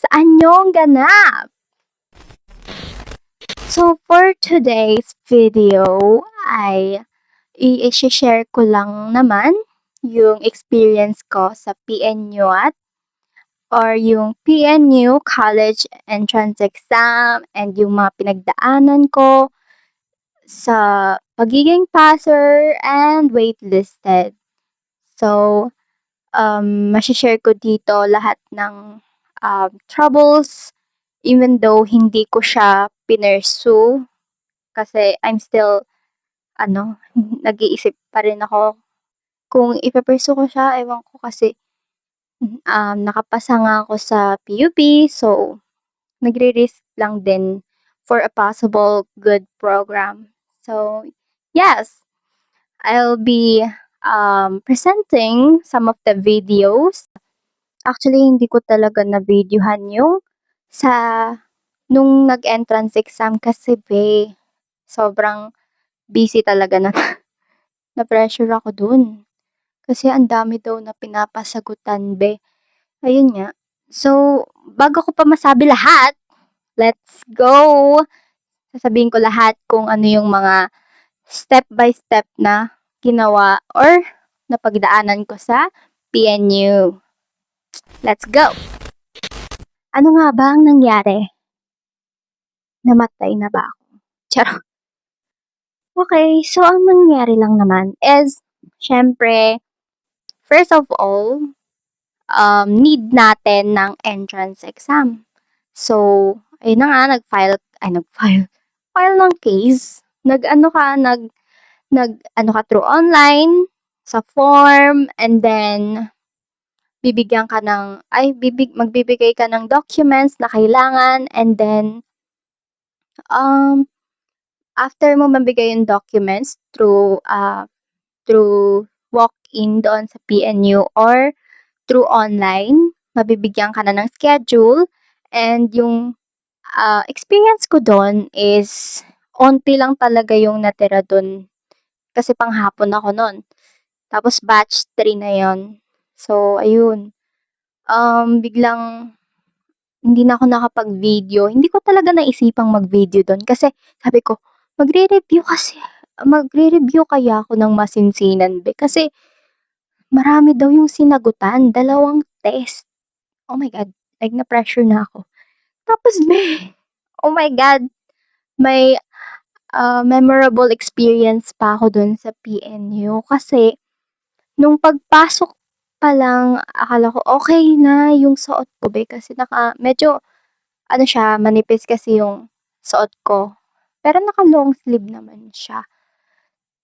Anyong ganap! So, for today's video ay i-share ko lang naman yung experience ko sa PNU or yung PNU College Entrance Exam and yung mga pinagdaanan ko sa pagiging passer and waitlisted. So, share ko dito lahat ng troubles even though hindi ko siya pinursue kasi I'm still nag-iisip pa rin ako kung ipe-pursue ko siya, ewan ko kasi nakapasa nga ako sa PUP, so nagre-risk lang din for a possible good program. So, yes, I'll be presenting some of the videos. Actually, hindi ko talaga na-videohan yung nung nag-entrance exam kasi sobrang busy talaga na-pressure ako dun. Kasi ang dami daw na pinapasagutan Ayun nga. So, bago ko pa masabi lahat, let's go! Sasabihin ko lahat kung ano yung mga step by step na ginawa or napagdaanan ko sa PNU. Let's go! Ano nga ba ang nangyari? Namatay na ba ako? Charot. Okay, so ang nangyari lang naman is, syempre, first of all, need natin ng entrance exam. So, ayun na nga, file ng case. Nag-ano ka through online, sa form, and then, magbibigay ka ng documents na kailangan, and then, after mo mabigay yung documents through walk-in doon sa PNU or through online, mabibigyan ka na ng schedule, and yung experience ko doon is onti lang talaga yung natira doon kasi panghapon ako noon. Tapos batch 3 na yon. So, ayun. Biglang hindi na ako nakapag-video. Hindi ko talaga naisipang mag-video doon kasi sabi ko, magre-review kaya ako ng masinsinan kasi marami daw yung sinagutan, 2 test. Oh my God, like na-pressure na ako. Tapos oh my God, may memorable experience pa ako dun sa PNU kasi nung pagpasok pa lang akala ko okay na yung suot ko kasi medyo manipis kasi yung suot ko. Pero naka long sleeve naman siya.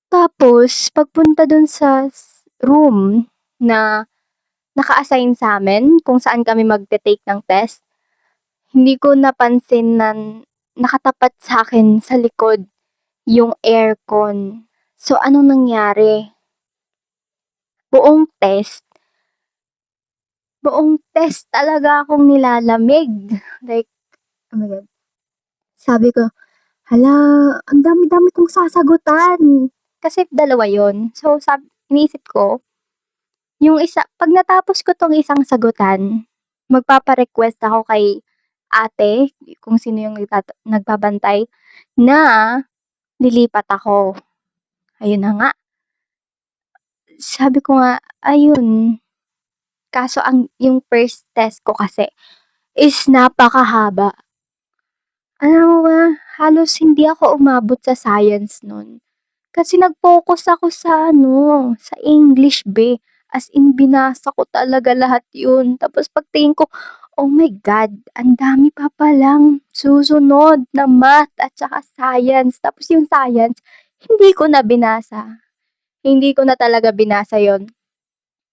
Tapos pagpunta dun sa room na naka-assign sa'min kung saan kami magte-take ng test, hindi ko napansin na nakatapat sa'kin sa likod yung aircon. So, anong nangyari? Buong test talaga akong nilalamig. Like, oh my God. Sabi ko, hala, ang dami-dami kong sasagutan. Kasi 2 yun. So, iniisip ko, pag natapos ko tong isang sagutan, magpapa-request ako kay ate, kung sino yung nagbabantay, na lilipat ako. Ayun na nga. Sabi ko nga, ayun. Kaso yung first test ko kasi is napakahaba. Alam mo ba, halos hindi ako umabot sa science nun. Kasi nag-focus ako sa sa English As in, binasa ko talaga lahat yun. Tapos pagtingin ko, oh my God, ang dami pa palang susunod na math at saka science. Tapos yung science, hindi ko na binasa. Hindi ko na talaga binasa yon.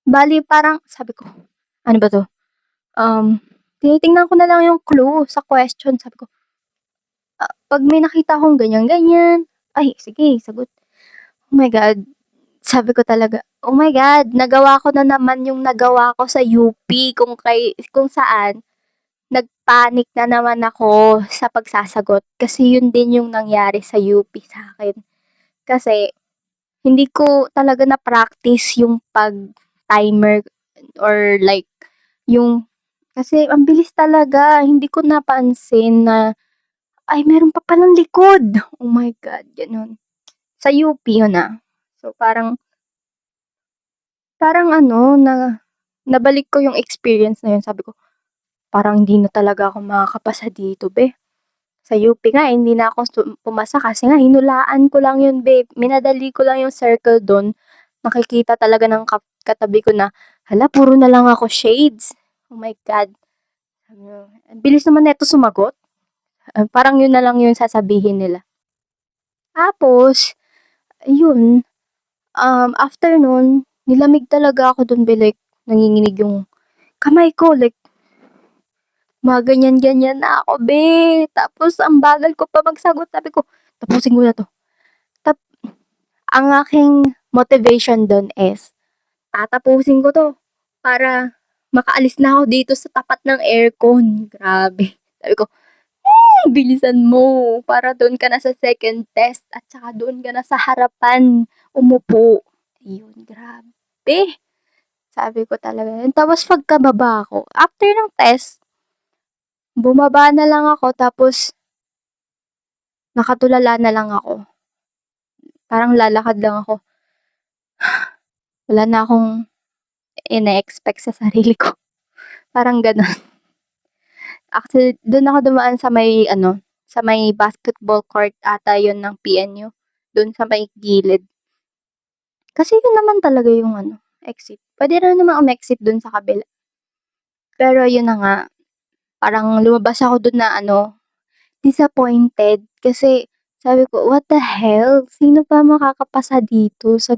Bali, parang sabi ko, ano ba to? Tinitingnan ko na lang yung clue sa question. Sabi ko, pag may nakita akong ganyan-ganyan, ay, sige, sagot. Oh my God, sabi ko talaga, oh my God, nagawa ko na naman yung nagawa ko sa UP kung saan nagpanic na naman ako sa pagsasagot kasi yun din yung nangyari sa UP sa akin. Kasi hindi ko talaga na-practice yung pag-timer or like yung Kasi ang bilis talaga, hindi ko napansin na, ay meron pa palang likod. Oh my God, gano'n. Sa UP yun, So parang ano, nabalik ko yung experience na yun. Sabi ko, parang hindi na talaga ako makakapasa dito, be. Sa UP nga, hindi na ako pumasa kasi nga hinulaan ko lang yun, babe. Minadali ko lang yung circle doon. Nakikita talaga ng katabi ko na, hala, puro na lang ako shades. Oh my God. Ang bilis naman neto sumagot. Parang yun na lang yung sasabihin nila. Tapos, ayun, after nun, nilamig talaga ako doon, be, like, nanginginig yung kamay ko, like, mga ganyan-ganyan na ako, be. Tapos, ang bagal ko pa magsagot. Sabi ko, tapusin ko na to. Ang aking motivation doon is, tatapusin ko to para makaalis na ako dito sa tapat ng aircon. Grabe. Sabi ko, bilisan mo para doon ka na sa second test at saka doon ka na sa harapan umupo. Ayun, grabe. Sabi ko talaga. Tapos pagkababa ko, after ng test, bumaba na lang ako tapos nakatulala na lang ako. Parang lalakad lang ako. Wala na akong ina-expect sa sarili ko. Parang gano'n. Actually, doon ako dumaan sa may sa may basketball court ata yun ng PNU. Doon sa may gilid. Kasi yun naman talaga yung exit. Pwede rin naman umexit doon sa kabila. Pero yun na nga, parang lumabas ako doon na disappointed. Kasi sabi ko, what the hell? Sino pa makakapasa dito sa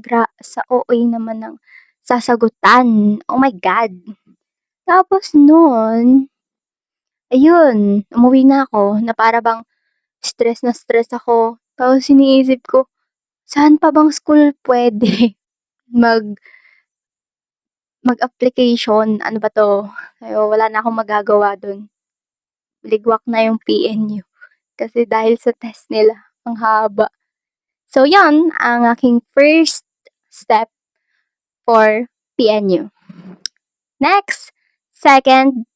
OA naman ng sasagutan? Oh my God. Tapos noon, ayun, umuwi na ako na para bang stress na stress ako. Tapos iniisip ko, saan pa bang school pwede mag-application? Ano ba to? Wala na akong magagawa dun. Ligwak na yung PNU. Kasi dahil sa test nila, ang haba. So, yan ang aking first step for PNU. Next, second,